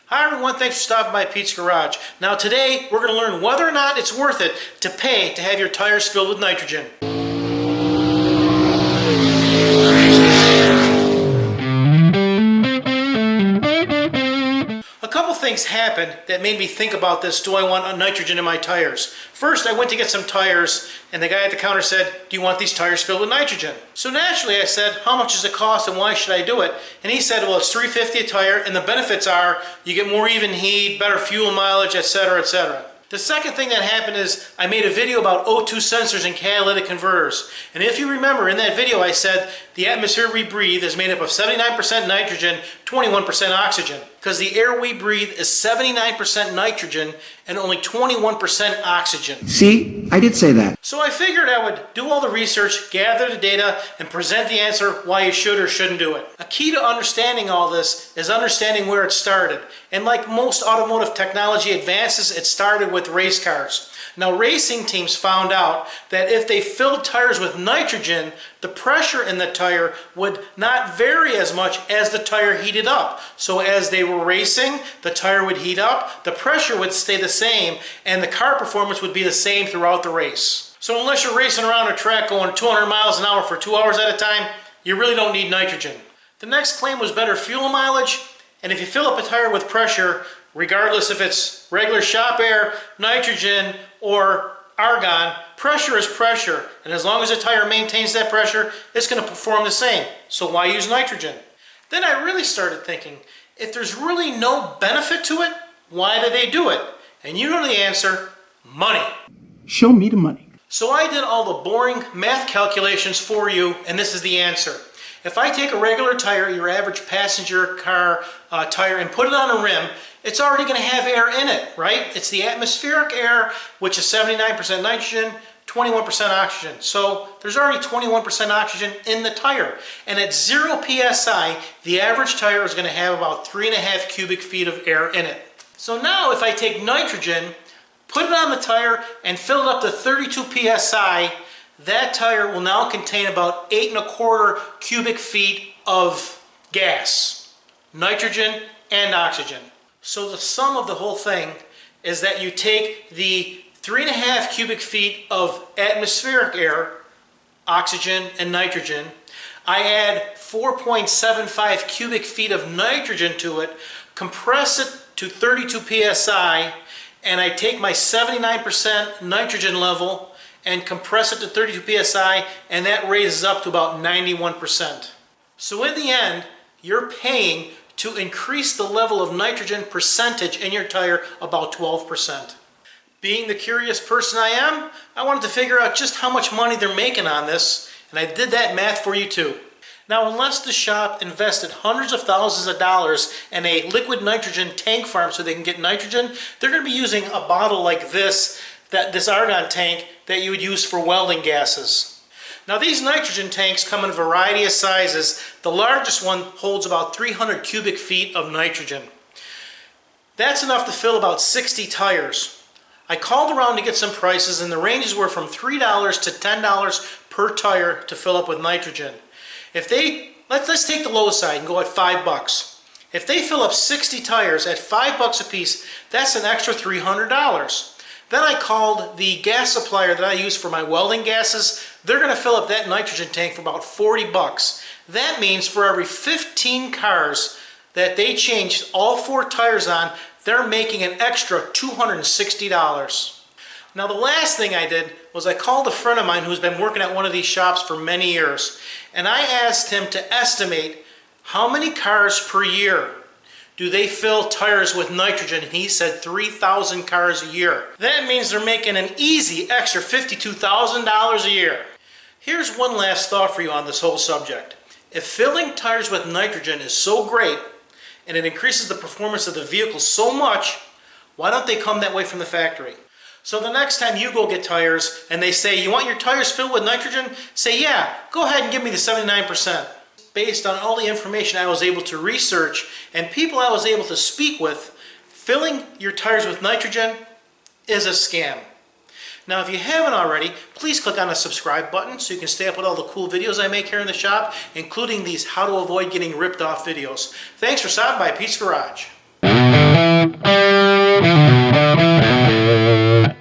Hi everyone, thanks for stopping by Pete's Garage. Now today we're going to learn whether or not it's worth it to pay to have your tires filled with nitrogen. A couple things happened that made me think about this. Do I want nitrogen in my tires? First, I went to get some tires and the guy at the counter said, do you want these tires filled with nitrogen? So naturally I said, how much does it cost and why should I do it? And he said, well, it's $3.50 a tire and the benefits are you get more even heat, better fuel mileage, etc., etc. The second thing that happened is I made a video about O2 sensors and catalytic converters. And if you remember in that video I said the atmosphere we breathe is made up of 79% nitrogen, 21% oxygen. Because the air we breathe is 79% nitrogen and only 21% oxygen. See, I did say that. So I figured I would do all the research, gather the data, and present the answer why you should or shouldn't do it. A key to understanding all this is understanding where it started. And like most automotive technology advances, it started with race cars. Now racing teams found out that if they filled tires with nitrogen, the pressure in the tire would not vary as much as the tire heated up. So as they were racing, the tire would heat up, the pressure would stay the same, and the car performance would be the same throughout the race. So unless you're racing around a track going 200 miles an hour for 2 hours at a time, you really don't need nitrogen. The next claim was better fuel mileage, and if you fill up a tire with pressure, regardless if it's regular shop air, nitrogen, or argon, pressure is pressure, and as long as the tire maintains that pressure, it's going to perform the same. So why use nitrogen? Then I really started thinking, if there's really no benefit to it, why do they do it? And you know the answer, money. Show me the money. So I did all the boring math calculations for you, and this is the answer. If I take a regular tire, your average passenger car tire, and put it on a rim, it's already going to have air in it, right? It's the atmospheric air, which is 79% nitrogen, 21% oxygen. So there's already 21% oxygen in the tire. And at 0 psi, the average tire is going to have about 3.5 cubic feet of air in it. So now if I take nitrogen, put it on the tire, and fill it up to 32 psi, that tire will now contain about 8.25 cubic feet of gas, nitrogen and oxygen. So the sum of the whole thing is that you take the 3.5 cubic feet of atmospheric air, oxygen and nitrogen, I add 4.75 cubic feet of nitrogen to it, compress it to 32 psi, and I take my 79% nitrogen level and compress it to 32 psi, and that raises up to about 91%. So in the end, you're paying to increase the level of nitrogen percentage in your tire about 12%. Being the curious person I am, I wanted to figure out just how much money they're making on this, and I did that math for you too. Now, unless the shop invested hundreds of thousands of dollars in a liquid nitrogen tank farm so they can get nitrogen, they're going to be using a bottle like this argon tank that you would use for welding gases. Now these nitrogen tanks come in a variety of sizes. The largest one holds about 300 cubic feet of nitrogen. That's enough to fill about 60 tires. I called around to get some prices and the ranges were from $3 to $10 per tire to fill up with nitrogen. Let's take the low side and go at $5. If they fill up 60 tires at $5 a piece, that's an extra $300. Then I called the gas supplier that I use for my welding gases. They're going to fill up that nitrogen tank for about $40. That means for every 15 cars that they change all 4 tires on, they're making an extra $260. Now the last thing I did was I called a friend of mine who's been working at one of these shops for many years, and I asked him to estimate how many cars per year do they fill tires with nitrogen, and he said 3,000 cars a year. That means they're making an easy extra $52,000 a year. Here's one last thought for you on this whole subject. If filling tires with nitrogen is so great, and it increases the performance of the vehicle so much, why don't they come that way from the factory? So the next time you go get tires, and they say, you want your tires filled with nitrogen? Say, yeah, go ahead and give me the 79%. Based on all the information I was able to research and people I was able to speak with, filling your tires with nitrogen is a scam. Now if you haven't already, please click on the subscribe button so you can stay up with all the cool videos I make here in the shop, including these how to avoid getting ripped off videos. Thanks for stopping by Pete's Garage. it.